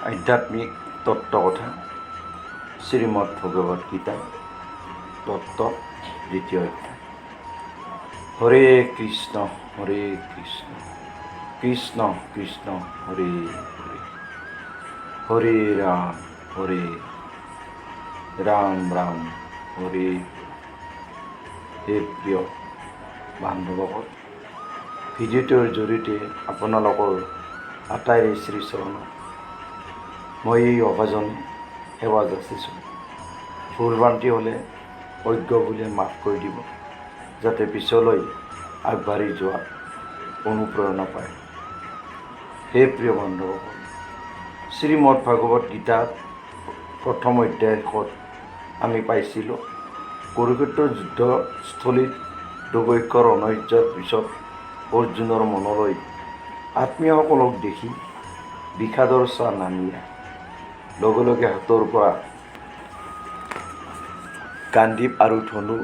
আধ্যাত্মিক তত্ত্ব কথা শ্রীমদ্ ভগবত গীতা তত্ত্ব দ্বিতীয় অধ্যায়। হরে কৃষ্ণ কৃষ্ণ কৃষ্ণ হরে হরে, হরে রাম রাম হরে। হে প্ৰিয় বান্ধৱসকল, ভিডিঅ'টোৰ জৰিয়তে আপোনালোকৰ আটাইৰে শ্ৰীচৰণত মই এই অভাজনে সেৱা যাচিছোঁ। ভুল ভ্ৰান্তি হ'লে অজ্ঞ বুলি মাফ কৰি দিব, যাতে পিছলৈ আগবাঢ়ি যোৱাত অনুপ্ৰেৰণা পায়। হে প্ৰিয় বান্ধৱসকল, শ্ৰীমদ্ ভাগৱত গীতাত প্ৰথম অধ্যায়ত আমি পাইছিলোঁ, কুৰুক্ষেত্ৰৰ যুদ্ধস্থলীত দুৰ্ভিক্ষৰ অনৈৰ্যৰ পিছত অৰ্জুনৰ মনলৈ আত্মীয়সকলক দেখি বিষাদৰ ছাঁ নামি আহে। লগে লগে হাতৰ পৰা গাণ্ডীৱ আৰু ধনু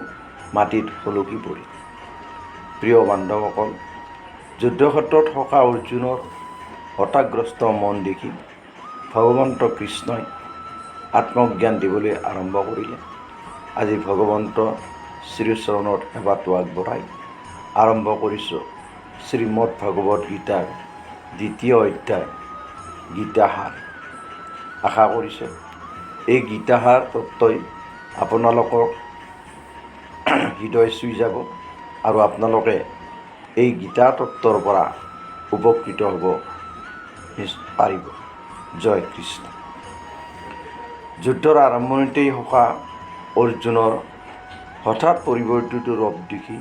মাটিত সলকি পৰিল। প্ৰিয় বান্ধৱসকল, যুদ্ধক্ষেত্ৰত থকা অৰ্জুনৰ হতাশগ্ৰস্ত মন দেখি ভগৱন্ত কৃষ্ণই আত্মজ্ঞান দিবলৈ আৰম্ভ কৰিলে। আজি ভগৱন্ত শ্ৰীচৰণত সেৱাটো আগবঢ়াই আৰম্ভ কৰিছোঁ শ্ৰীমদ্ ভাগৱত গীতাৰ দ্বিতীয় অধ্যায় গীতাসাৰ। আশা কৰিছোঁ এই গীতাসাৰ তত্ত্বই আপোনালোকৰ হৃদয় চুই যাব আৰু আপোনালোকে এই গীতা তত্ত্বৰ পৰা উপকৃত হ'ব পাৰিব। জয় কৃষ্ণ। যুদ্ধৰ আৰম্ভণিতেই থকা অৰ্জুনৰ হঠাৎ পৰিৱৰ্তিত ৰূপ দেখি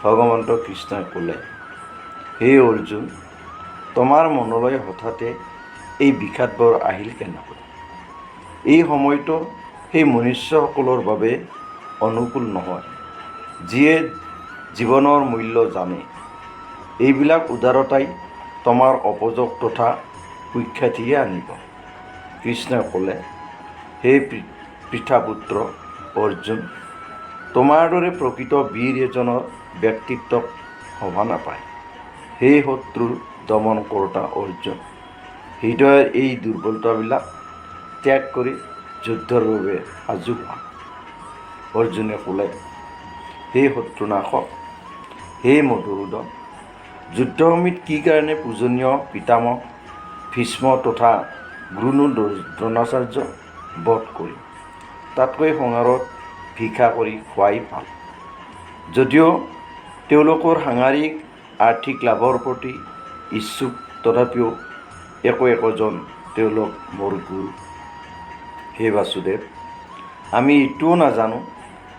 ভগৱন্ত কৃষ্ণই ক'লে, হে অৰ্জুন, তোমাৰ মনলৈ হঠাতে এই বিষাদবোৰ আহিল কেনেকৈ? এই সময়টো সেই মনুষ্যসকলৰ বাবে অনুকূল নহয়, যিয়ে জীৱনৰ মূল্য জানে। এইবিলাক উদাৰতাই তোমাৰ অপযোগ তথা কুখ্যাতিহে আনিব। কৃষ্ণই ক'লে, হে পৃথাপুত্ৰ অৰ্জুন, তোমাৰ দৰে প্ৰকৃত বীৰ এজনৰ ব্যক্তিত্বক শোভা নাপায়। হে শত্ৰুৰ দমন কৰোঁতা অৰ্জুন, হৃদয়ৰ এই দুৰ্বলতাবিলাক ত্যাগ কৰি যুদ্ধৰ বাবে সাজু হোৱা। অৰ্জুনে ক'লে, হে শত্ৰুনাশক, হে মধুসূদন, যুদ্ধভূমিত কি কাৰণে পূজনীয় পিতামহ ভীষ্ম তথা গুৰু দ্ৰোণাচাৰ্য বধ কৰি তাতকৈ সংসাৰত ভিক্ষা কৰি খোৱাই ভাল। যদিও তেওঁলোকৰ সাংসাৰিক আৰ্থিক লাভৰ প্ৰতি ইচ্ছুক, তথাপিও একোজন তেওঁলোক মোৰ গুৰু। হে বাসুদেৱ, আমি এইটোও নাজানো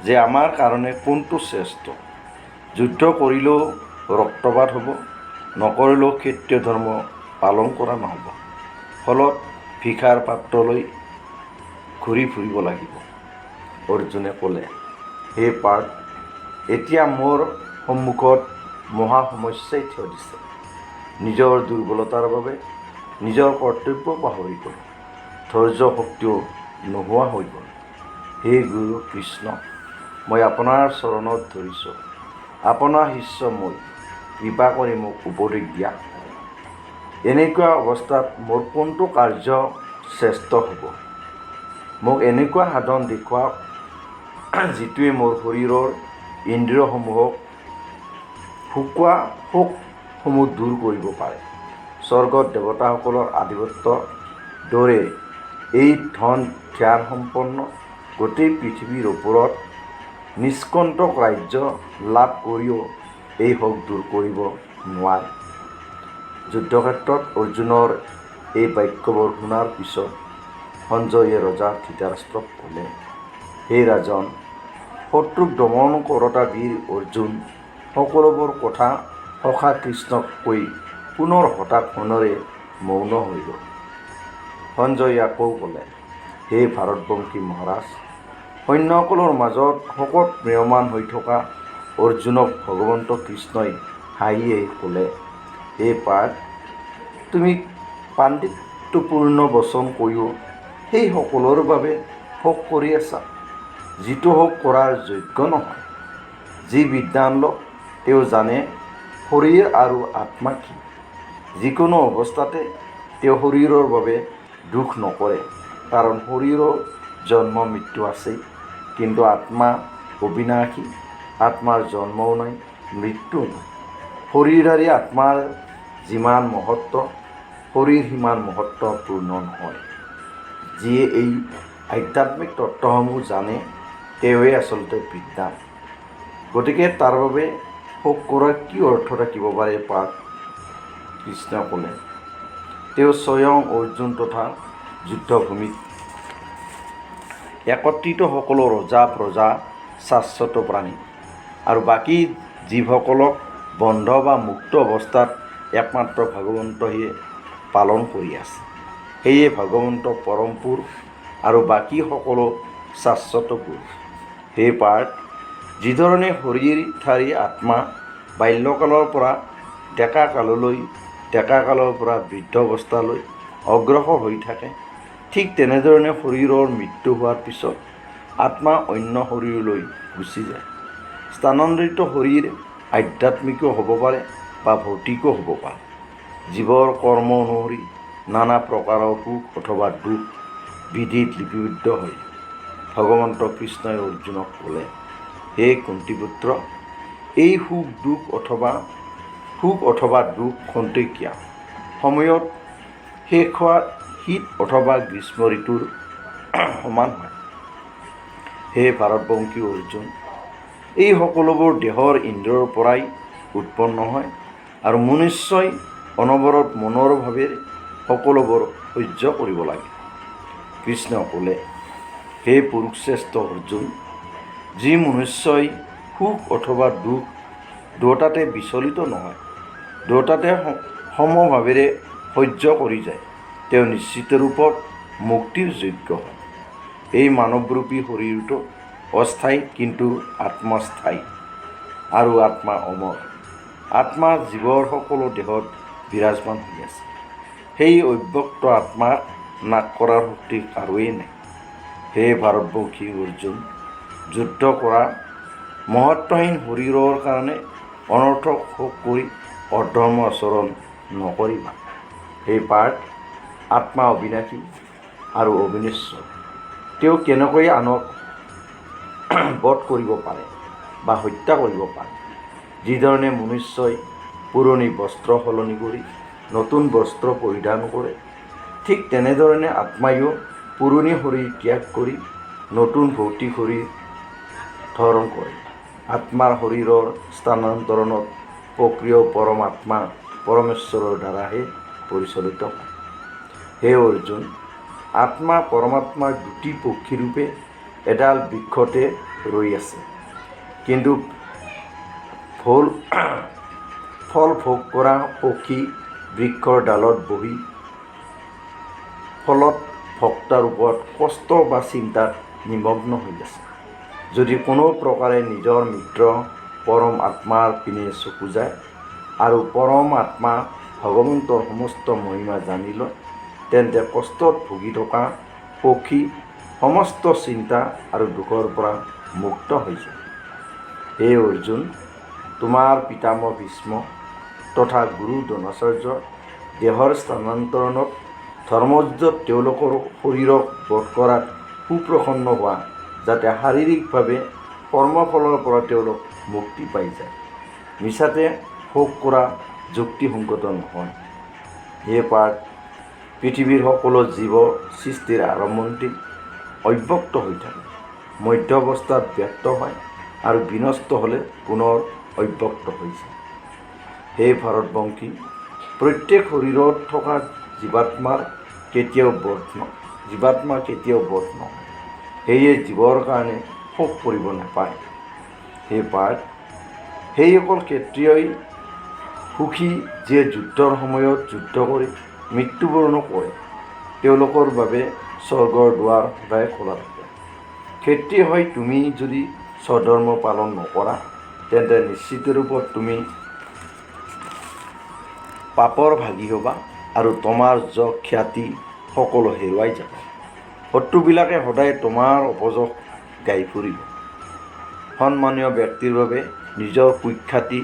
যে আমাৰ কাৰণে কোনটো শ্ৰেষ্ঠ। যুদ্ধ কৰিলেও ৰক্তপাত হ'ব, নকৰিলেও ক্ষত্ৰিয় ধৰ্ম পালন কৰা নহ'ব। ফলত ভিক্ষাৰ পাত্ৰলৈ ঘূৰি ফুৰিব লাগিব। অৰ্জুনে ক'লে, হে পাৰ্থ, এতিয়া মোৰ সন্মুখত মহা সমস্যাই থিয় দিছে। নিজৰ দুৰ্বলতাৰ বাবে নিজৰ কৰ্তব্য পাহৰি গ'ল, ধৈৰ্য শক্তিও নোহোৱা হৈ গ'ল। হে গুৰু কৃষ্ণ, মই আপোনাৰ চৰণত ধৰিছোঁ। আপোনাৰ শিষ্য মই, কৃপা কৰি মোক উপদেশ দিয়া। এনেকুৱা অৱস্থাত মোৰ কোনটো কাৰ্য শ্ৰেষ্ঠ হ'ব? মোক এনেকুৱা সাধন দেখুৱাওক যিটোৱে মোৰ শৰীৰৰ ইন্দ্ৰিয়সমূহক শুকোৱা শোকসমূহ দূৰ কৰিব পাৰে। স্বৰ্গত দেৱতাসকলৰ আধিপত্যৰ দৰে এই ধন ধ্যান সম্পন্ন গোটেই পৃথিৱীৰ ওপৰত নিষ্কণ্টক ৰাজ্য লাভ কৰিও এই শোক দূৰ কৰিব নোৱাৰে। যুদ্ধক্ষেত্ৰত অৰ্জুনৰ এই বাক্যবোৰ শুনাৰ পিছত সঞ্জয়ে ৰজা ধৃতৰাষ্ট্ৰক ক'লে, হে ৰাজন, শত্ৰুক দমন কৰোঁতা বীৰ অৰ্জুন সকলোবোৰ কথা সখা কৃষ্ণক কৈ পুনৰ হতাশ মনেৰে মৌন হৈ গ'ল। সঞ্জয়ে আকৌ ক'লে, হে ভাৰতবংশী মহাৰাজ, সৈন্যসকলৰ মাজত শোকত ম্ৰিয়মান হৈ থকা অৰ্জুনক ভগৱন্ত কৃষ্ণই হাঁহি ক'লে, হে পাৰ্থ, তুমি পাণ্ডিত্যপূৰ্ণ বচন কৈও সেই সকলৰ বাবে শোক কৰি আছা, যিটো শোক কৰাৰ যোগ্য নহয়। যি বিদ্বান লোক তেওঁ জানে শৰীৰ আৰু আত্মা কি। যিকোনো অৱস্থাতে তেওঁ শৰীৰৰ বাবে দুখ নকৰে, কাৰণ শৰীৰৰ জন্ম মৃত্যু আছেই, কিন্তু আত্মা অবিনাশী। আত্মাৰ জন্মও নাই, মৃত্যুও নাই। শৰীৰধাৰী আত্মাৰ যিমান মহত্ব, শৰীৰ সিমান মহত্বপূৰ্ণ নহয়। যিয়ে এই আধ্যাত্মিক তত্ত্বসমূহ জানে তেওঁৱে আচলতে বিদ্বান। গতিকে তাৰ বাবে শোক কৰাৰ কি অৰ্থ থাকিব পাৰে? পাঠ কৃষ্ণ ক'লে, তেওঁ স্বয়ং অৰ্জুন তথা যুদ্ধভূমিত একত্ৰিত সকলো ৰজা প্ৰজা শাশ্বত প্ৰাণী আৰু বাকী জীৱসকলক বন্ধ বা মুক্ত অৱস্থাত একমাত্ৰ ভগৱন্তহে পালন কৰি আছে। সেয়ে ভগৱন্ত পৰম পুৰুষ আৰু বাকী সকলো শাশ্বত পুৰুষ। সেই পাঠ যিধৰণে শৰীৰধাৰী আত্মা বাল্যকালৰ পৰা ডেকাকাললৈ, ডেকাকালৰ পৰা বৃদ্ধ অৱস্থালৈ অগ্ৰসৰ হৈ থাকে, ঠিক তেনেধৰণে শৰীৰৰ মৃত্যু হোৱাৰ পিছত আত্মা অন্য শৰীৰলৈ গুচি যায়। স্থানান্তৰিত শৰীৰ আধ্যাত্মিকো হ'ব পাৰে বা ভৌতিকো হ'ব পাৰে। জীৱৰ কৰ্ম অনুসৰি নানা প্ৰকাৰৰ সুখ অথবা দুখ বিধিত লিপিবদ্ধ হয়। ভগৱন্ত কৃষ্ণই অৰ্জুনক ক'লে, হে কুন্তীপুত্ৰ, এই সুখ অথবা দুখ খন্তেকীয়া সময়ত শেষ হোৱা শীত অথবা গ্ৰীষ্ম ঋতুৰ সমান হয়। হে ভাৰতবংশী অৰ্জুন, এই সকলোবোৰ দেহৰ ইন্দ্ৰিয়ৰ পৰাই উৎপন্ন হয় আৰু মনুষ্যই অনবৰত মনৰ ভাৱেৰে সকলোবোৰ সহ্য কৰিব লাগে। কৃষ্ণ ক'লে, হে পুৰুষশ্ৰেষ্ঠ অৰ্জুন, যি মনুষ্যই সুখ অথবা দুখ দুয়োটাতে বিচলিত নহয়, দুয়োটাতে সমভাৱেৰে সহ্য কৰি যায়, তেওঁ নিশ্চিত ৰূপত মুক্তিৰ যোগ্য হয়। এই মানৱৰূপী শৰীৰটো অস্থায়ী, কিন্তু আত্মা স্থায়ী আৰু আত্মা অমৰ। আত্মা জীৱৰ সকলো দেহত বিৰাজমান হৈ আছে। সেই অব্যক্ত আত্মাক নাশ কৰাৰ শক্তি কাৰোৱেই নাই। হে ভাৰতবংশী অৰ্জুন, যুদ্ধ কৰা মহত্বহীন শৰীৰৰ কাৰণে অনৰ্থক শোক কৰি অধৰ্ম আচৰণ নকৰিবা। সেই পাঠ আত্মা অবিনাশী আৰু অবিনশ্বৰ। তেওঁ কেনেকৈ আনক বধ কৰিব পাৰে বা হত্যা কৰিব পাৰে? যিধৰণে মনুষ্যই পুৰণি বস্ত্ৰ সলনি কৰি নতুন বস্ত্ৰ পৰিধান কৰে, ঠিক তেনেধৰণে আত্মায়ো পুৰণি শৰীৰ ত্যাগ কৰি নতুন ভৌতিক শৰীৰ ধাৰণ কৰে। আত্মাৰ শৰীৰৰ স্থানান্তৰণত প্ৰক্ৰিয়া পৰমাত্মা পৰমেশ্বৰৰ দ্বাৰাহে পৰিচালিত হয়। হে অৰ্জুন, আত্মা পৰমাত্মাৰ দুটি পক্ষীৰূপে এডাল বৃক্ষতে ৰৈ আছে, কিন্তু ফল ভোগ কৰা পক্ষী বৃক্ষৰ ডালত বহি ফলত ভোক্তাৰ ওপৰত কষ্ট বা চিন্তাত নিমগ্ন হৈ আছে। যদি কোনো প্ৰকাৰে নিজৰ মিত্ৰ পৰম আত্মাৰ পিনে চকু যায় আৰু পৰম আত্মা ভগৱন্তৰ সমস্ত মহিমা জানি লয়, তেন্তে কষ্টত ভুগি থকা পক্ষী সমস্ত চিন্তা আৰু দুখৰ পৰা মুক্ত হৈ যায়। হে অৰ্জুন, তোমাৰ পিতামহ ভীষ্ম তথা গুৰু দ্ৰোণাচাৰ্যৰ দেহৰ স্থানান্তৰণত ধৰ্মযুদ্ধত তেওঁলোকৰ শৰীৰক বধ কৰাত সুপ্ৰসন্ন হোৱা, যাতে শাৰীৰিকভাৱে কৰ্মফলৰ পৰা তেওঁলোক মুক্তি পাই যায়। মিছাতে শোক কৰা যুক্তিসংগত নহয়। হে পাৰ্থ, পৃথিৱীৰ সকলো জীৱ সৃষ্টিৰ আৰম্ভণিতে অব্যক্ত হৈ থাকে, মধ্য অৱস্থাত ব্যক্ত হয় আৰু বিনষ্ট হ'লে পুনৰ অব্যক্ত হৈ যায়। হে ভাৰতবংশী, প্ৰত্যেক শৰীৰত থকা জীৱাত্মা কেতিয়াও বধ নহয়। সেয়ে জীৱৰ কাৰণে শোক কৰিব নাপায়। হে পাৰ্থ, সেইসকল ক্ষত্ৰিয়ই সুখী যিয়ে যুদ্ধৰ সময়ত যুদ্ধ কৰি মৃত্যুবৰণ কৰে, তেওঁলোকৰ বাবে স্বৰ্গৰ দুৱাৰ সদায় খোলা থাকে। ক্ষত্ৰিয় হৈ তুমি যদি স্বধৰ্ম পালন নকৰা, তেন্তে নিশ্চিত ৰূপত তুমি পাপৰ ভাগী হ'বা আৰু তোমাৰ যশ খ্যাতি সকলো হেৰুৱাই যাব। শত্ৰুবিলাকে সদায় তোমাৰ অপযশ গাই ফুৰিব। সন্মানীয় ব্যক্তিৰ বাবে নিজৰ কুখ্যাতি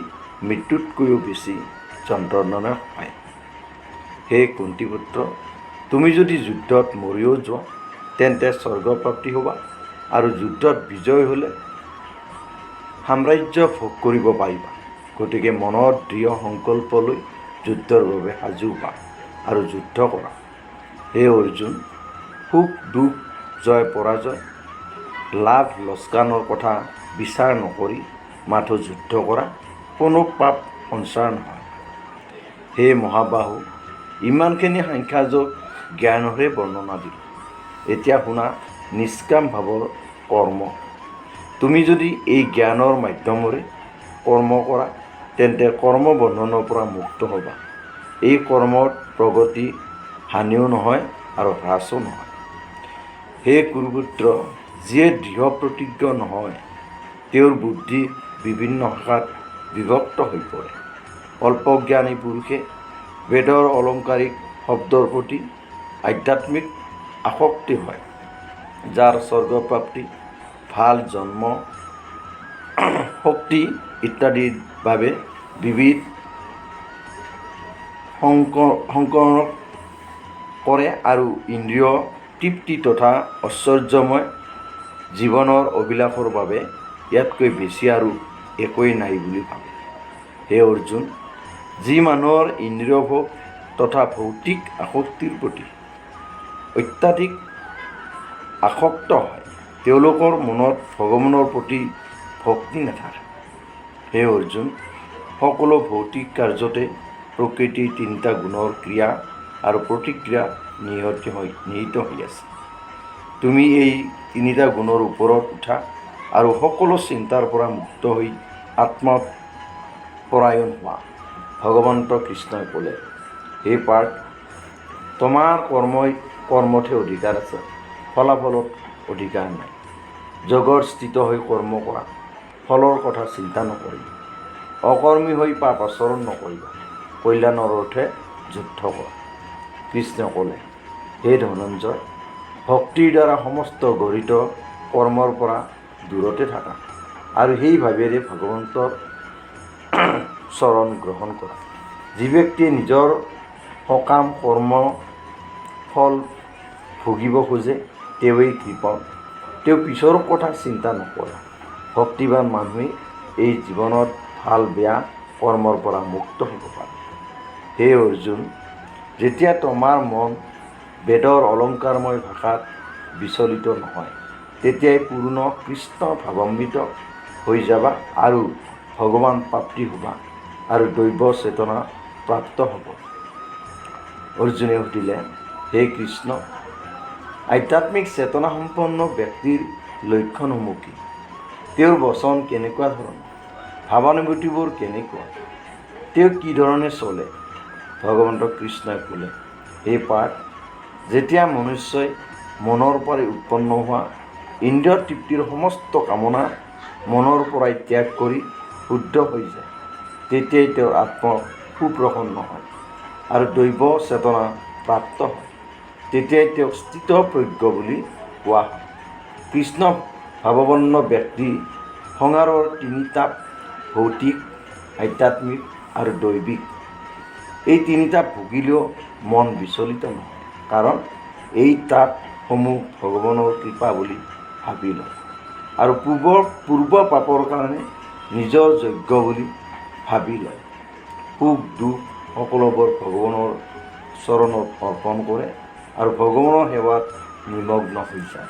মৃত্যুতকৈও বেছি যন্ত্ৰণাদায়ক হয়। হে কুন্তীপুত্ৰ, তুমি যদি যুদ্ধত মৰিও যোৱা তেন্তে স্বৰ্গপ্ৰাপ্তি হ'বা, আৰু যুদ্ধত বিজয় হ'লে সাম্ৰাজ্য ভোগ কৰিব পাৰিবা। গতিকে মনত দৃঢ় সংকল্প লৈ যুদ্ধৰ বাবে সাজু হোৱা আৰু যুদ্ধ কৰা। হে অৰ্জুন, সুখ দুখ জয় পৰাজয় লাভ লোকচানৰ কথা বিচাৰ নকৰি মাথো যুদ্ধ কৰা, কোনো পাপ সঞ্চাৰ নহয়। হে মহাবাহু, ইমানখিনি সাংখ্যযোগ জ্ঞানৰে বৰ্ণনা দিলোঁ। এতিয়া শুনা নিষ্কাম ভাৱৰ কৰ্ম। তুমি যদি এই জ্ঞানৰ মাধ্যমেৰে কৰ্ম কৰা তেন্তে কৰ্মবন্ধনৰ পৰা মুক্ত হ'বা। এই কৰ্মৰ প্ৰগতি হানিও নহয় আৰু হ্ৰাসো নহয়। হে কুৰুপুত্ৰ, যিয়ে দৃঢ় প্ৰতিজ্ঞ নহয় তেওঁৰ বুদ্ধি বিভিন্ন শাখাত বিভক্ত হৈ পৰে। অল্পজ্ঞানী পুৰুষে বেদৰ অলংকাৰিক শব্দৰ প্ৰতি আধ্যাত্মিক আসক্তি হয়, যাৰ স্বৰ্গপ্ৰাপ্তি ভাল জন্ম শক্তি ইত্যাদিৰ বাবে বিবিধ সংকৰণ কৰে আৰু ইন্দ্ৰিয় তৃপ্তি তথা ঐশ্বৰ্যময় জীৱনৰ অভিলাষৰ বাবে ইয়াতকৈ বেছি আৰু একোৱেই নাই বুলি ভাবে। হে অৰ্জুন, যি মানুহৰ ইন্দ্ৰিয় ভোগ তথা ভৌতিক আসক্তিৰ প্ৰতি অত্যাধিক আসক্ত হয় তেওঁলোকৰ মনত ভগৱানৰ প্ৰতি ভক্তি নাথাকে। হে অৰ্জুন, সকলো ভৌতিক কাৰ্যতে প্ৰকৃতিৰ তিনিটা গুণৰ ক্ৰিয়া আৰু প্ৰতিক্ৰিয়া নিহিত হৈ আছে। তুমি এই তিনিটা গুণৰ ওপৰত উঠা আৰু সকলো চিন্তাৰ পৰা মুক্ত হৈ আত্মপৰায়ণ হোৱা। ভগৱন্ত কৃষ্ণই ক'লে, হে পাৰ্থ, তোমাৰ কৰ্মতহে অধিকাৰ আছে, ফলাফলত অধিকাৰ নাই। যোগত স্থিত হৈ কৰ্ম কৰা, ফলৰ কথা চিন্তা নকৰিবা। অকৰ্মী হৈ পাপ আচৰণ নকৰিবা, কল্যাণৰ অৰ্থে যুদ্ধ কৰা। কৃষ্ণই ক'লে, হে ধনঞ্জয়, ভক্তিৰ দ্বাৰা সমস্ত গঢ়িত কৰ্মৰ পৰা দূৰতে থাকা আৰু সেই ভাৱেৰে ভগৱন্তৰ চৰণ গ্ৰহণ কৰা। যি ব্যক্তিয়ে নিজৰ সকাম কৰ্ম ফল ভুগিব খোজে তেওঁৱেই কৃপণ, তেওঁ পিছৰ কথা চিন্তা নকৰে। ভক্তিবান মানুহে এই জীৱনত ভাল বেয়া কৰ্মৰ পৰা মুক্ত হ'ব পাৰে। হে অৰ্জুন, যেতিয়া তোমাৰ মন বেদৰ অলংকাৰময় ভাষাত বিচলিত নহয় তেতিয়াই পূৰ্ণ কৃষ্ণ ভাৱান্বিত হৈ যাবা আৰু ভগৱান প্ৰাপ্তি হ'বা আৰু দৈৱ চেতনা প্ৰাপ্ত হ'ব। অৰ্জুনে সুধিলে, হে কৃষ্ণ, আধ্যাত্মিক চেতনাসম্পন্ন ব্যক্তিৰ লক্ষণসমূহ কি? তেওঁৰ বচন কেনেকুৱা ধৰণৰ? ভাৱানুভূতিবোৰ কেনেকুৱা? তেওঁ কি ধৰণে চলে? ভগৱন্ত কৃষ্ণই ক'লে, হে পাৰ্থ, যেতিয়া মনুষ্যই মনৰ পৰাই উৎপন্ন হোৱা ইন্দ্ৰিয় তৃপ্তিৰ সমস্ত কামনা মনৰ পৰাই ত্যাগ কৰি শুদ্ধ হৈ যায় তেতিয়াই তেওঁৰ আত্মা সুপ্ৰসন্ন হয় আৰু দৈৱ চেতনা প্ৰাপ্ত হয়। তেতিয়াই তেওঁক স্থিতপ্ৰজ্ঞ বুলি কোৱা হয়। কৃষ্ণ ভাৱাপন্ন ব্যক্তি সংসাৰৰ তিনি তাপ, ভৌতিক, আধ্যাত্মিক আৰু দৈবিক, এই তিনিটা ভুগিলেও মন বিচলিত নহয়, কাৰণ এই তাপসমূহ ভগৱানৰ কৃপা বুলি ভাবি লয় আৰু পূৰ্ব পাপৰ কাৰণে নিজৰ যোগ্য বুলি ভাবি লয়। সুখ দুখ সকলোবোৰ ভগৱানৰ চৰণত অৰ্পণ কৰে আৰু ভগৱানৰ সেৱাত নিমগ্ন হৈ যায়।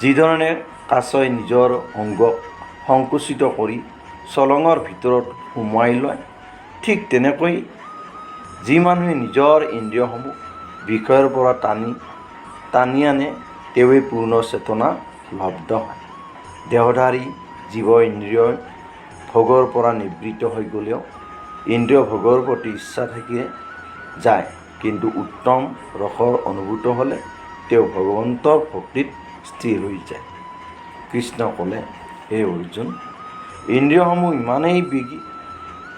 যিধৰণে কাছই নিজৰ অংগক সংকুচিত কৰি চলঙৰ ভিতৰত সুমুৱাই লয়, ঠিক তেনেকৈ যি মানুহে নিজৰ ইন্দ্ৰিয়সমূহ বিষয়ৰ পৰা টানি আনে তেওঁৱেই পূৰ্ণ চেতনা লব্ধ হয়। দেহধাৰী জীৱ ইন্দ্ৰিয় ভোগৰ পৰা নিবৃত্ত হৈ গ'লেও ইন্দ্ৰিয় ভোগৰ প্ৰতি ইচ্ছা থাকিয়ে যায়, কিন্তু উত্তম ৰসৰ অনুভূত হ'লে তেওঁ ভগৱন্তৰ ভক্তিত স্থিৰ হৈ যায়। কৃষ্ণ ক'লে, হে অৰ্জুন, ইন্দ্ৰিয়সমূহ ইমানেই বেগী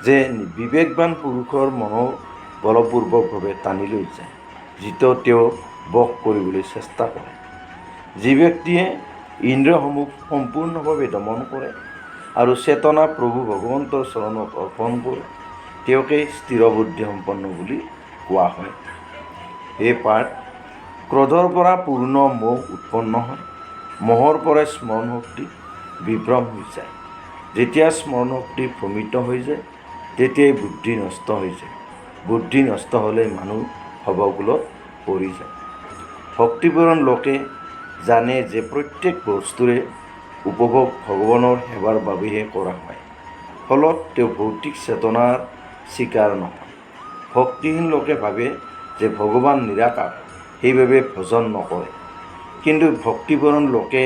যে বিবেকবান পুৰুষৰ মনো বলপূৰ্বকভাৱে টানি লৈ যায়, যিটো তেওঁ বশ কৰিবলৈ চেষ্টা কৰে। যি ব্যক্তিয়ে ইন্দ্ৰিয়সমূহ সম্পূৰ্ণভাৱে দমন কৰে আৰু চেতনা প্ৰভু ভগৱন্তৰ চৰণত অৰ্পণ কৰে তেওঁকেই স্থিৰবুদ্ধি সম্পন্ন বুলি কোৱা হয়। এই পাঠ ক্ৰোধৰ পৰা পূৰ্ণ মোহ উৎপন্ন হয়। মোহৰ পৰা স্মৰণ শক্তি বিভ্ৰম হৈ যায়। যেতিয়া স্মৰণ শক্তি ভ্ৰমিত হৈ যায়, তেতিয়াই বুদ্ধি নষ্ট হৈ যায়। বুদ্ধি নষ্ট হ'লে মানুহ ভৱকুলত পৰি যায়। ভক্তিপূৰণ লোকে জানে যে প্ৰত্যেক বস্তুৰে উপভোগ ভগৱানৰ সেৱাৰ বাবেহে কৰা হয়। ফলত তেওঁ ভৌতিক চেতনাৰ চিকাৰ নহয়। ভক্তিহীন লোকে ভাবে যে ভগৱান নিৰাকাৰ, সেইবাবে ভজন নকৰে। কিন্তু ভক্তিপূৰণ লোকে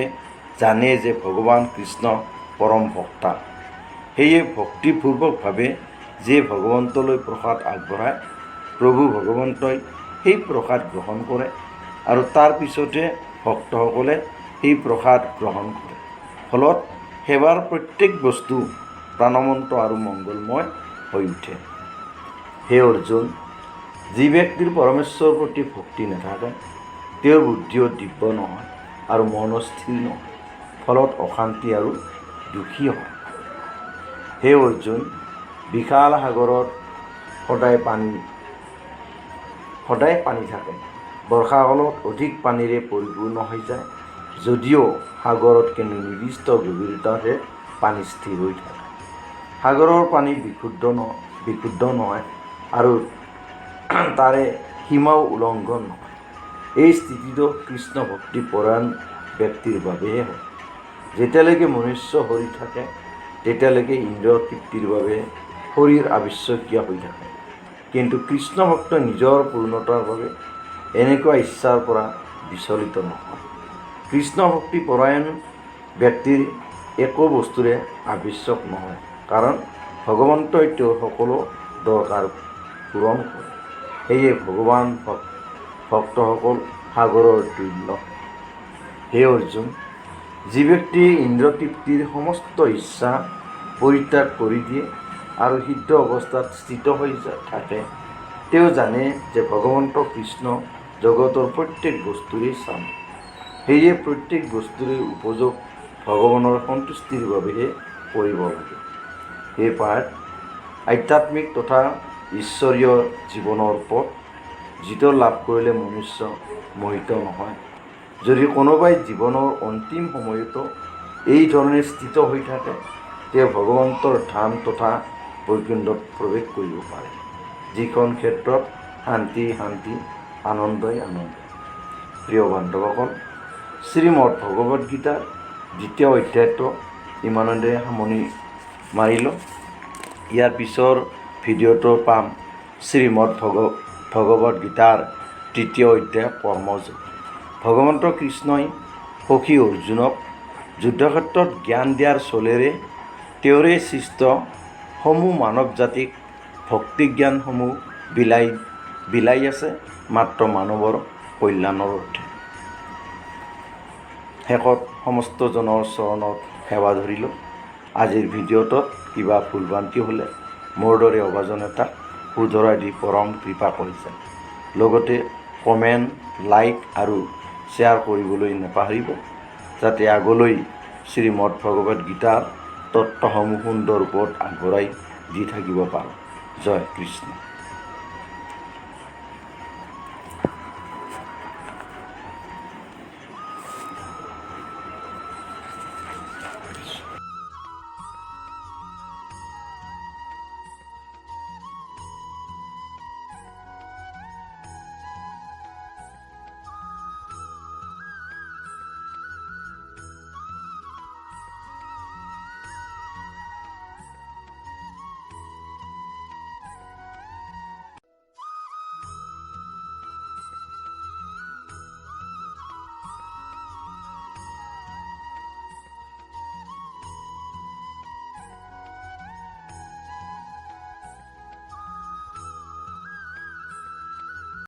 জানে যে ভগৱান কৃষ্ণ পৰম ভক্তা। সেয়ে ভক্তিপূৰ্বকভাৱে যে ভগৱন্তলৈ প্ৰসাদ আগবঢ়ায়, প্ৰভু ভগৱন্তই সেই প্ৰসাদ গ্ৰহণ কৰে আৰু তাৰ পিছতে ভক্তসকলে সেই প্ৰসাদ গ্ৰহণ কৰে। ফলত সেৱাৰ প্ৰত্যেক বস্তু প্ৰাণৱন্ত আৰু মংগলময় হৈ উঠে। হে অৰ্জুন, যি ব্যক্তিৰ পৰমেশ্বৰৰ প্ৰতি ভক্তি নাথাকে, তেওঁৰ বুদ্ধিও দিব্য নহয় আৰু মনো স্থিৰ নহয়। ফলত অশান্তি আৰু দুখী হয়। হে অৰ্জুন, বিশাল সাগৰত সদায় পানী থাকে। বৰ্ষাকালত অধিক পানীৰে পৰিপূৰ্ণ হৈ যায়। যদিও সাগৰত কিন্তু নিৰ্দিষ্ট গভীৰতাতহে পানী স্থিৰ হৈ থাকে। সাগৰৰ পানী বিশুদ্ধ নহয় আৰু তাৰে সীমাও উলংঘন নহয়। এই স্থিতিটো কৃষ্ণ ভক্তি পৰায়ণ ব্যক্তিৰ বাবেহে হয়। যেতিয়ালৈকে মনুষ্য শৰীৰ থাকে, তেতিয়ালৈকে ইন্দ্ৰিয় তৃপ্তিৰ বাবে শৰীৰ আৱশ্যকীয় হৈ থাকে। কিন্তু কৃষ্ণ ভক্ত নিজৰ পূৰ্ণতাৰ বাবে এনেকুৱা ইচ্ছাৰ পৰা বিচলিত নহয়। কৃষ্ণ ভক্তি পৰায়ণ ব্যক্তিৰ একো বস্তুৰে আৱশ্যক নহয়, কাৰণ ভগৱন্তই তেওঁৰ সকলো দৰকাৰ পূৰণ কৰে। সেয়ে ভগৱান ভক্তসকল সাগৰৰ তুল্য। হে অৰ্জুন, যি ব্যক্তিয়ে ইন্দ্ৰিয় তৃপ্তিৰ সমস্ত ইচ্ছা পৰিত্যাগ কৰি দিয়ে আৰু সিদ্ধ অৱস্থাত স্থিত হৈ থাকে, তেওঁ জানে যে ভগৱন্ত কৃষ্ণ জগতৰ প্ৰত্যেক বস্তুৰেই স্বামী। সেয়ে প্ৰত্যেক বস্তুৰে উপযোগ ভগৱানৰ সন্তুষ্টিৰ বাবেহে কৰিব লাগে। এই পাঠ আধ্যাত্মিক তথা ঈশ্বৰীয় জীৱনৰ পথ, যিটো লাভ কৰিলে মনুষ্য মোহিত নহয়। যদি কোনোবাই জীৱনৰ অন্তিম সময়তো এই ধৰণে স্থিত হৈ থাকে, তেওঁ ভগৱন্তৰ ধাম তথা বৈকুণ্ঠত প্ৰৱেশ কৰিব পাৰে, যিখন ক্ষেত্ৰত শান্তি, আনন্দই আনন্দ। প্ৰিয় বান্ধৱসকল, শ্ৰীমদ ভগৱদ গীতাৰ 2য় অধ্যায়টো ইমানতে সামৰণি মাৰিলোঁ। ইয়াৰ পিছৰ ভিডিঅ'টো পাম শ্ৰীমদ ভগৱদ গীতাৰ 3য় অধ্যায় কৰ্মযোগ। ভগৱন্ত কৃষ্ণই সখী অৰ্জুনক যুদ্ধক্ষেত্ৰত জ্ঞান দিয়াৰ চলেৰে তেওঁৰে সৃষ্ট সমূহ মানৱ জাতিক ভক্তিজ্ঞানসমূহ বিলাই আছে, মাত্ৰ মানৱৰ কল্যাণৰ অৰ্থে। শেষত সমস্তজনৰ চৰণত সেৱা ধৰিলোঁ। আজিৰ ভিডিঅ'টোত কিবা ভুলভ্ৰান্তি হ'লে মোৰ দৰে অভাজন এটাক শুধৰাই দি পৰম কৃপা কৰিছে। লগতে কমেণ্ট, লাইক আৰু শ্বেয়াৰ কৰিবলৈ নাপাহৰিব, যাতে আগলৈ শ্ৰীমদ ভগৱদ গীতাৰ তত্ত্বসমূহ সুন্দৰ ৰূপত আগবঢ়াই দি থাকিব পাৰোঁ। জয় কৃষ্ণ।